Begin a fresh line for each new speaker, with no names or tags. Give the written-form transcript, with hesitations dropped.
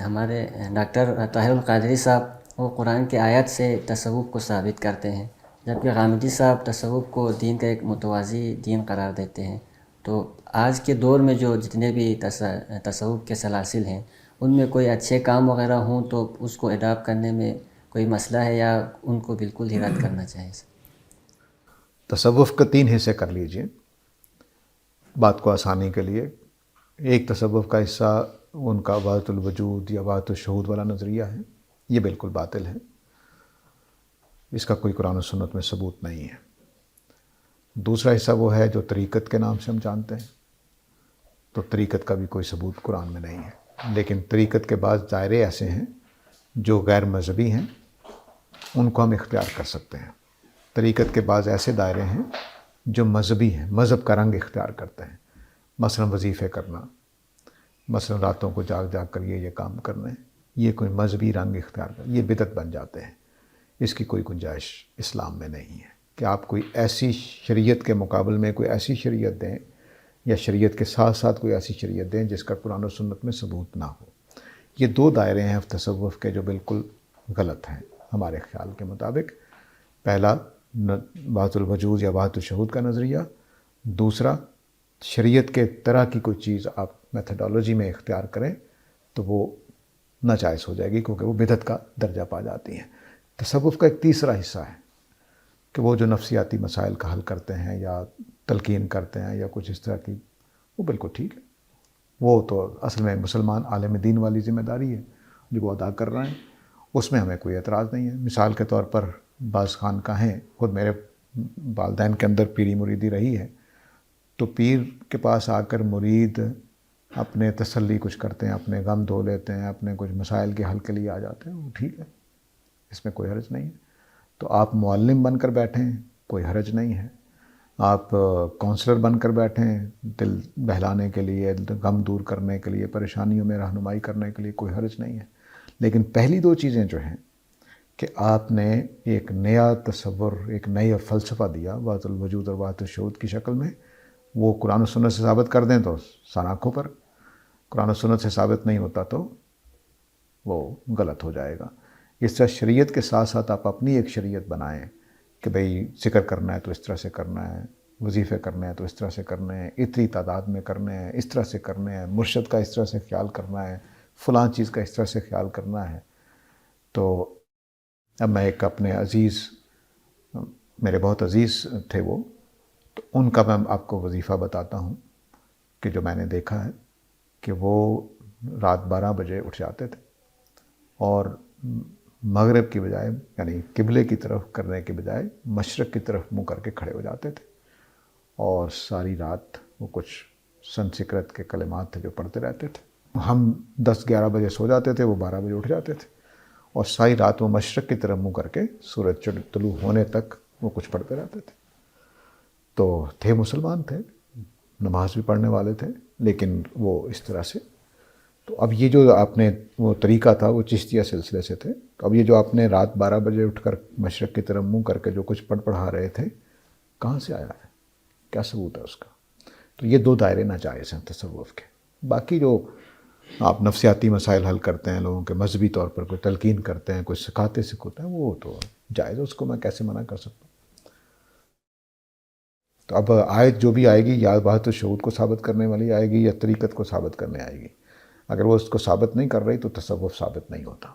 ہمارے ڈاکٹر طاہر القادری صاحب وہ قرآن کی آیت سے تصوف کو ثابت کرتے ہیں، جبکہ غامدی صاحب تصوف کو دین کا ایک متوازی دین قرار دیتے ہیں۔ تو آج کے دور میں جو جتنے بھی تصوف کے سلاسل ہیں، ان میں کوئی اچھے کام وغیرہ ہوں تو اس کو اڈاپٹ کرنے میں کوئی مسئلہ ہے یا ان کو بالکل ہی رد کرنا چاہیے؟
تصوف کا 3 حصے کر لیجئے بات کو آسانی کے لیے۔ ایک تصوف کا حصہ ان کا وحدت الوجود یا وحدت الشہود والا نظریہ ہے، یہ بالکل باطل ہے، اس کا کوئی قرآن و سنت میں ثبوت نہیں ہے۔ دوسرا حصہ وہ ہے جو طریقت کے نام سے ہم جانتے ہیں، تو طریقت کا بھی کوئی ثبوت قرآن میں نہیں ہے، لیکن طریقت کے بعض دائرے ایسے ہیں جو غیر مذہبی ہیں، ان کو ہم اختیار کر سکتے ہیں۔ طریقت کے بعض ایسے دائرے ہیں جو مذہبی ہیں، مذہب کا رنگ اختیار کرتے ہیں، مثلا وظیفے کرنا، مثلا راتوں کو جاگ جاگ کر یہ کام کرنا ہے، یہ کوئی مذہبی رنگ اختیار کر، یہ بدعت بن جاتے ہیں۔ اس کی کوئی گنجائش اسلام میں نہیں ہے کہ آپ کوئی ایسی شریعت کے مقابل میں کوئی ایسی شریعت دیں یا شریعت کے ساتھ ساتھ کوئی ایسی شریعت دیں جس کا قرآن و سنت میں ثبوت نہ ہو۔ یہ 2 دائرے ہیں تصوف کے جو بالکل غلط ہیں ہمارے خیال کے مطابق۔ پہلا وحدت الوجود یا وحدت الشہود کا نظریہ، دوسرا شریعت کے طرح کی کوئی چیز آپ میتھڈالوجی میں اختیار کریں تو وہ ناجائز ہو جائے گی، کیونکہ وہ بدعت کا درجہ پا جاتی ہیں۔ تصوف کا ایک تیسرا حصہ ہے کہ وہ جو نفسیاتی مسائل کا حل کرتے ہیں یا تلقین کرتے ہیں یا کچھ اس طرح کی، وہ بالکل ٹھیک ہے، وہ تو اصل میں مسلمان عالم دین والی ذمہ داری ہے جو وہ ادا کر رہے ہیں، اس میں ہمیں کوئی اعتراض نہیں ہے۔ مثال کے طور پر بعض خانقاہیں، خود میرے والدین کے اندر پیری مریدی رہی ہے، تو پیر کے پاس آ کر مرید اپنے تسلی کچھ کرتے ہیں، اپنے غم دھو لیتے ہیں، اپنے کچھ مسائل کے حل کے لیے آ جاتے ہیں، وہ ٹھیک ہے، اس میں کوئی حرج نہیں ہے۔ تو آپ معلم بن کر بیٹھیں، کوئی حرج نہیں ہے، آپ کونسلر بن کر بیٹھیں دل بہلانے کے لیے، غم دور کرنے کے لیے، پریشانیوں میں رہنمائی کرنے کے لیے، کوئی حرج نہیں ہے۔ لیکن پہلی 2 چیزیں جو ہیں کہ آپ نے ایک نیا تصور، ایک نیا فلسفہ دیا وحدت الوجود اور وحدت الشہود کی شکل میں، وہ قرآن و سنت سے ثابت کر دیں تو سر آنکھوں پر، قرآن و سنت سے ثابت نہیں ہوتا تو وہ غلط ہو جائے گا۔ اس طرح شریعت کے ساتھ ساتھ آپ اپنی ایک شریعت بنائیں کہ بھئی ذکر کرنا ہے تو اس طرح سے کرنا ہے، وظیفے کرنے ہیں تو اس طرح سے کرنے ہیں، اتنی تعداد میں کرنے ہیں، اس طرح سے کرنے ہیں، مرشد کا اس طرح سے خیال کرنا ہے، فلاں چیز کا اس طرح سے خیال کرنا ہے۔ تو اب میں ایک اپنے عزیز، میرے بہت عزیز تھے وہ، تو ان کا میں آپ کو وظیفہ بتاتا ہوں کہ جو میں نے دیکھا ہے کہ وہ رات 12 بجے اٹھ جاتے تھے اور مغرب کی بجائے، یعنی قبلے کی طرف کرنے کے بجائے مشرق کی طرف منہ کر کے کھڑے ہو جاتے تھے، اور ساری رات وہ کچھ سنسکرت کے کلمات تھے جو پڑھتے رہتے تھے۔ ہم 10-11 بجے سو جاتے تھے، وہ 12 بجے اٹھ جاتے تھے، اور ساری رات وہ مشرق کی طرف منہ کر کے سورج طلوع ہونے تک وہ کچھ پڑھتے رہتے تھے۔ تو تھے مسلمان تھے، نماز بھی پڑھنے والے تھے، لیکن وہ اس طرح سے۔ تو اب یہ جو آپ نے وہ طریقہ تھا وہ چشتیہ سلسلے سے تھے، تو اب یہ جو آپ نے رات 12 بجے اٹھ کر مشرق کی طرف منہ کر کے جو کچھ پڑھا رہے تھے، کہاں سے آیا ہے، کیا ثبوت ہے اس کا؟ تو یہ 2 دائرے ناجائز ہیں تصوف کے۔ باقی جو آپ نفسیاتی مسائل حل کرتے ہیں، لوگوں کے مذہبی طور پر کوئی تلقین کرتے ہیں، کوئی سکھاتے ہیں، وہ تو جائز ہے، اس کو میں کیسے منع کر سکتا ہوں؟ تو اب آیت جو بھی آئے گی یا وحدت الشہود کو ثابت کرنے والی آئے گی یا طریقت کو ثابت کرنے آئے گی، اگر وہ اس کو ثابت نہیں کر رہی تو تصوف ثابت نہیں ہوتا۔